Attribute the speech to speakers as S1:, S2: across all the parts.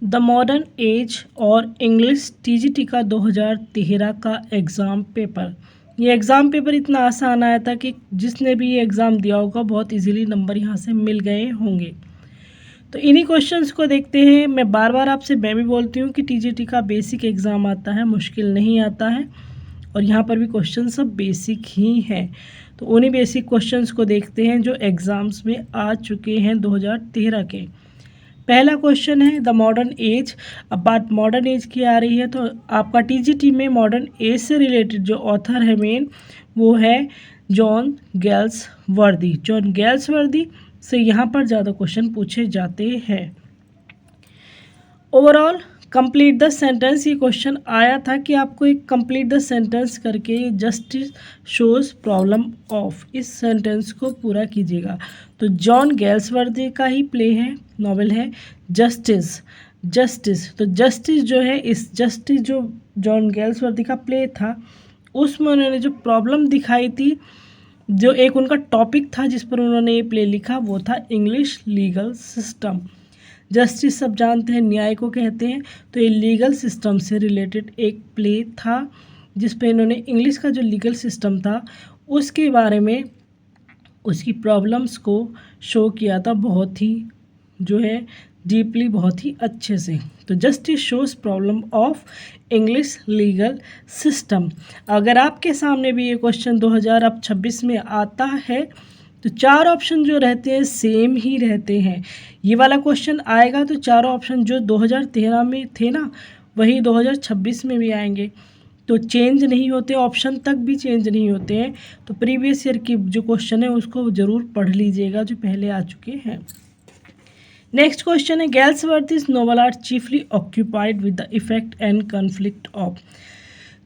S1: The modern age और English TGT का 2013 का एग्ज़ाम पेपर। ये एग्ज़ाम पेपर इतना आसान आया था कि जिसने भी ये एग्ज़ाम दिया होगा बहुत इजीली नंबर यहाँ से मिल गए होंगे। तो इन्हीं क्वेश्चंस को देखते हैं। मैं बार बार आपसे मैं भी बोलती हूँ कि टीजीटी का बेसिक एग्ज़ाम आता है, मुश्किल नहीं आता है, और यहाँ पर भी क्वेश्चन सब बेसिक ही हैं। तो उन्हीं बेसिक क्वेश्चंस को देखते हैं जो एग्ज़ाम्स में आ चुके हैं 2013 के। पहला क्वेश्चन है द मॉडर्न एज। अब बात मॉडर्न एज की आ रही है तो आपका टीजीटी में मॉडर्न एज से रिलेटेड जो ऑथर है मेन वो है जॉन गैल्सवर्दी। जॉन गैल्सवर्दी से यहाँ पर ज़्यादा क्वेश्चन पूछे जाते हैं। ओवरऑल कंप्लीट द सेंटेंस, ये क्वेश्चन आया था कि आपको एक कंप्लीट द सेंटेंस करके जस्टिस शोज प्रॉब्लम ऑफ, इस सेंटेंस को पूरा कीजिएगा। तो जॉन गैल्सवर्दी का ही प्ले है, नॉवेल है जस्टिस। जस्टिस तो जस्टिस जो है, इस जस्टिस जो जॉन गैल्सवर्दी का प्ले था उसमें उन्होंने जो प्रॉब्लम दिखाई थी, जो एक उनका टॉपिक था जिस पर उन्होंने ये प्ले लिखा वो था इंग्लिश लीगल सिस्टम। जस्टिस सब जानते हैं न्याय को कहते हैं, तो ये लीगल सिस्टम से रिलेटेड एक प्ले था जिस पे इन्होंने इंग्लिश का जो लीगल सिस्टम था उसके बारे में उसकी प्रॉब्लम्स को शो किया था, बहुत ही जो है डीपली, बहुत ही अच्छे से। तो justice shows problem of English legal system. अगर आपके सामने भी ये क्वेश्चन 2026 में आता है तो चार ऑप्शन जो रहते हैं सेम ही रहते हैं। ये वाला क्वेश्चन आएगा तो चारों ऑप्शन जो 2013 में थे ना वही 2026 में भी आएंगे, तो चेंज नहीं होते, ऑप्शन तक भी चेंज नहीं होते हैं। तो प्रीवियस ईयर की जो क्वेश्चन है उसको ज़रूर पढ़ लीजिएगा जो पहले आ चुके हैं। नेक्स्ट क्वेश्चन है Galsworthy's novel are chiefly occupied with the effect and conflict of.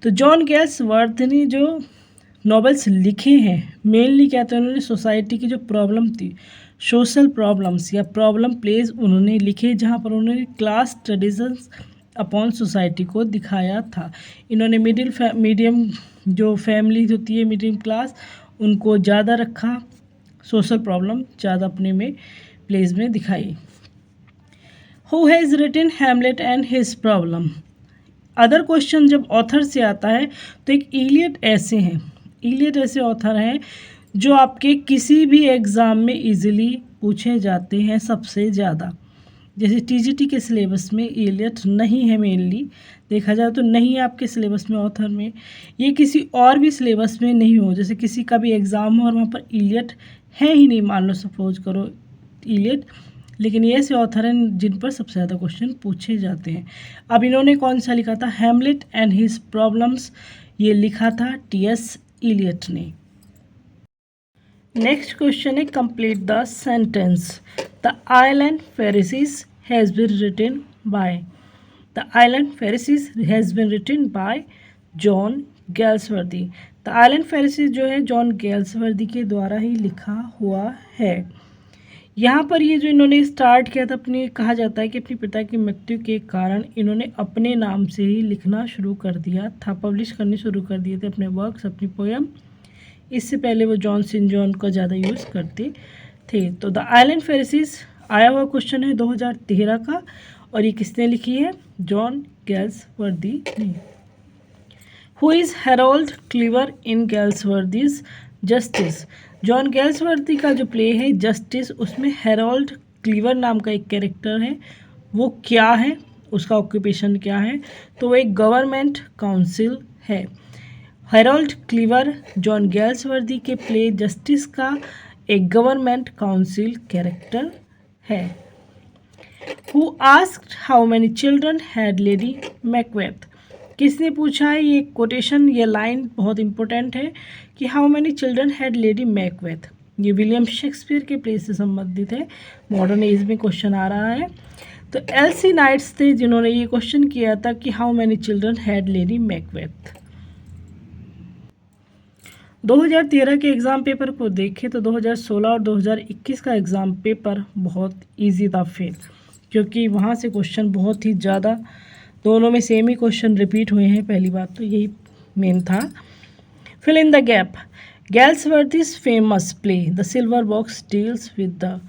S1: तो जॉन गैल्सवर्दी ने जो नॉवेल्स लिखे हैं मेनली क्या था, उन्होंने सोसाइटी की जो प्रॉब्लम थी, सोशल प्रॉब्लम्स या प्रॉब्लम प्लेज उन्होंने लिखे, जहाँ पर उन्होंने क्लास ट्रेडिशंस अपॉन सोसाइटी को दिखाया था। इन्होंने मीडियम जो फैमिली होती है मिडिल क्लास उनको ज़्यादा रखा, सोशल प्रॉब्लम ज़्यादा अपने में प्लेज में दिखाई। Who has written Hamlet and his problem. Other question जब ऑथर से आता है तो एक इलियट ऐसे हैं, इलियट ऐसे ऑथर हैं जो आपके किसी भी एग्ज़ाम में इजीली पूछे जाते हैं सबसे ज़्यादा। जैसे टीजीटी के सिलेबस में इलियट नहीं है, मेनली देखा जाए तो नहीं है आपके सिलेबस में ऑथर में, ये किसी और भी सिलेबस में नहीं हो, जैसे किसी का भी एग्ज़ाम हो और वहाँ पर इलियट है ही नहीं, मान लो सपोज करो इलियट, लेकिन ये ऐसे ऑथर हैं जिन पर सबसे ज़्यादा क्वेश्चन पूछे जाते हैं। अब इन्होंने कौन सा लिखा था, हैमलेट एंड हिज प्रॉब्लम्स, ये लिखा था टीएस इलियट ने। नेक्स्ट क्वेश्चन है complete the sentence. The Island Pharisees has been written by. The Island Pharisees has been written by John Galsworthy. The Island Pharisees जो है जॉन गैल्सवर्दी के द्वारा ही लिखा हुआ है। यहाँ पर ये जो इन्होंने स्टार्ट किया था अपने, कहा जाता है कि अपने पिता की मृत्यु के कारण इन्होंने अपने नाम से ही लिखना शुरू कर दिया था, पब्लिश करने शुरू कर दिए थे अपने वर्क्स, अपनी पोएम। इससे पहले वो जॉन सिन जॉन का ज़्यादा यूज़ करते थे। तो द आइलैंड फेरिसीज आया हुआ क्वेश्चन है 2013 का, और ये किसने लिखी है, जॉन गैल्सवर्दी ने। Who is Harold Cleaver in Galsworthy's Justice. John Galsworthy का जो प्ले है जस्टिस, उसमें हैरोल्ड क्लीवर नाम का एक कैरेक्टर है, वो क्या है, उसका ऑक्यूपेशन क्या है, तो वो एक गवर्नमेंट काउंसिल है। हैरोल्ड क्लीवर जॉन गैल्सवर्दी के प्ले जस्टिस का एक गवर्नमेंट काउंसिल कैरेक्टर है। Who asked how many children had lady Macbeth. किसने पूछा है, ये कोटेशन, ये लाइन बहुत इंपॉर्टेंट है कि how many children had lady Macbeth, ये विलियम शेक्सपियर के प्ले से संबंधित है, मॉडर्न एज में क्वेश्चन आ रहा है। तो एलसी नाइट्स थे जिन्होंने ये क्वेश्चन किया था कि how many children had lady Macbeth. 2013 के एग्ज़ाम पेपर को देखें तो 2016 और 2021 का एग्ज़ाम पेपर बहुत इजी था फिर, क्योंकि वहाँ से क्वेश्चन बहुत ही ज़्यादा, दोनों में सेम ही क्वेश्चन रिपीट हुए हैं, पहली बात तो यही मेन था। Fill in the gap. Galsworthy's famous play the Silver Box deals with the.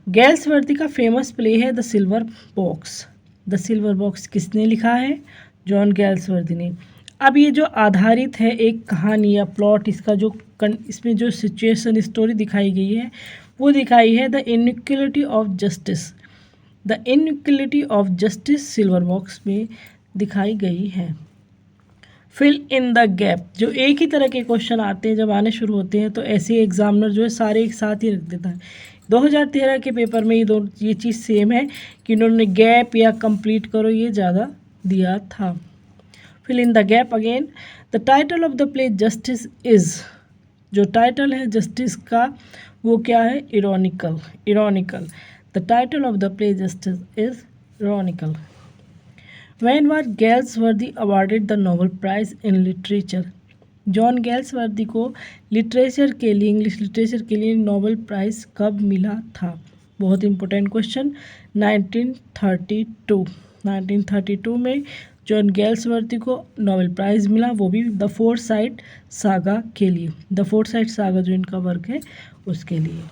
S1: Galsworthy का फेमस प्ले है the Silver Box. The Silver Box किसने लिखा है? जॉन गैल्सवर्दी ने। अब ये जो आधारित है एक कहानी या प्लॉट, इसका जो इसमें जो सिचुएशन स्टोरी दिखाई गई है वो दिखाई है the inequality of justice. The inequality of justice silver box में दिखाई गई है। फिल इन द गैप, जो एक ही तरह के क्वेश्चन आते हैं जब आने शुरू होते हैं तो ऐसे एग्जामिनर जो है सारे एक साथ ही रख देता है। 2013 के पेपर में ये चीज़ सेम है कि इन्होंने गैप या कंप्लीट करो ये ज़्यादा दिया था। Fill in the gap again. The title of the play Justice is, जो टाइटल है जस्टिस का वो क्या है? Ironical. Ironical. The title of the play Justice is ironical. When was Galsworthy awarded the Nobel Prize in Literature? John Galsworthy को literature के लिए, English literature के लिए नोबेल प्राइज़ कब मिला था? बहुत इंपॉर्टेंट क्वेश्चन। 1932। 1932 में जॉन गैल्सवर्दी को नोबेल प्राइज़ मिला, वो भी द फोरसाइट सागा के लिए। द फोरसाइट सागा जो इनका वर्क है उसके लिए।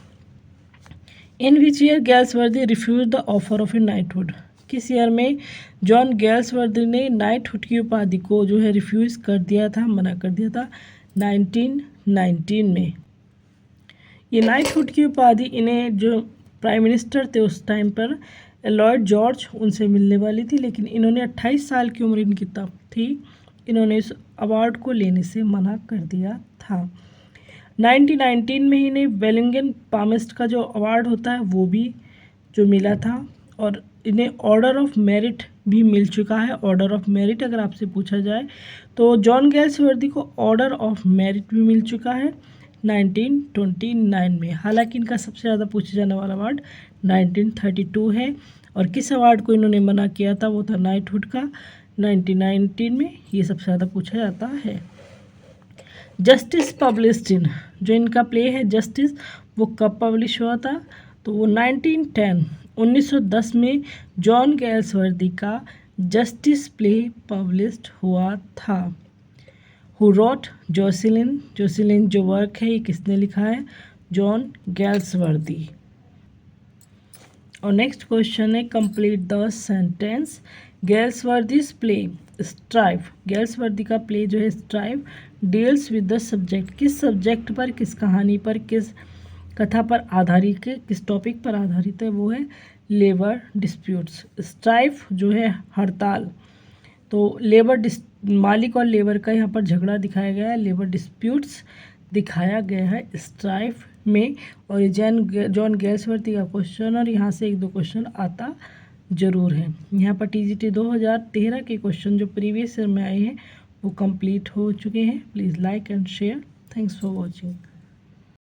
S1: In which year Galsworthy refuse the offer of a knighthood? किस ईयर में जॉन गैल्सवर्दी ने नाइटहुड की उपाधि को जो है रिफ्यूज़ कर दिया था, मना कर दिया था? 1919 में। ये नाइटहुड की उपाधि इन्हें जो प्राइम मिनिस्टर थे उस टाइम पर लॉर्ड जॉर्ज, उनसे मिलने वाली थी, लेकिन इन्होंने 28 साल की उम्र इनकी तब थी, इन्होंने इस अवार्ड को लेने से मना कर दिया था। 1919 में इन्हें वेलिंगटन पामेस्ट का जो अवार्ड होता है वो भी जो मिला था, और इन्हें ऑर्डर ऑफ मेरिट भी मिल चुका है। ऑर्डर ऑफ मेरिट अगर आपसे पूछा जाए तो जॉन गैल्सवर्दी को ऑर्डर ऑफ मेरिट भी मिल चुका है 1929 में। हालांकि इनका सबसे ज़्यादा पूछा जाने वाला अवार्ड 1932 है, और किस अवार्ड को इन्होंने मना किया था वो था नाइटहुड का 1919 में, ये सबसे ज़्यादा पूछा जाता है। जस्टिस पब्लिश्ड इन, जो इनका प्ले है जस्टिस वो कब पब्लिश हुआ था? तो वो 1910 में जॉन गैल्सवर्दी का जस्टिस प्ले पब्लिश्ड हुआ था। हु रोट जोसेलिन, जोसेलिन जो वर्क है ये किसने लिखा है? John Galsworthy. और नेक्स्ट क्वेश्चन है complete the sentence. Galsworthy's play Strife, Galsworthy का प्ले जो है Strife deals with the subject, किस सब्जेक्ट पर, किस कहानी पर, किस कथा पर आधारित है, किस टॉपिक पर आधारित है? वो है लेबर डिस्प्यूट्स। स्ट्राइफ जो है हड़ताल, तो मालिक और लेबर का यहाँ पर झगड़ा दिखाया गया है, लेबर डिस्प्यूट्स दिखाया गया है स्ट्राइफ में। और ये जॉन गैल्सवर्दी का क्वेश्चन, और यहाँ से एक दो क्वेश्चन आता ज़रूर है। यहाँ पर TGT 2013 के क्वेश्चन जो प्रीवियस ईयर में आए हैं वो कंप्लीट हो चुके हैं। Please like and share. Thanks for watching.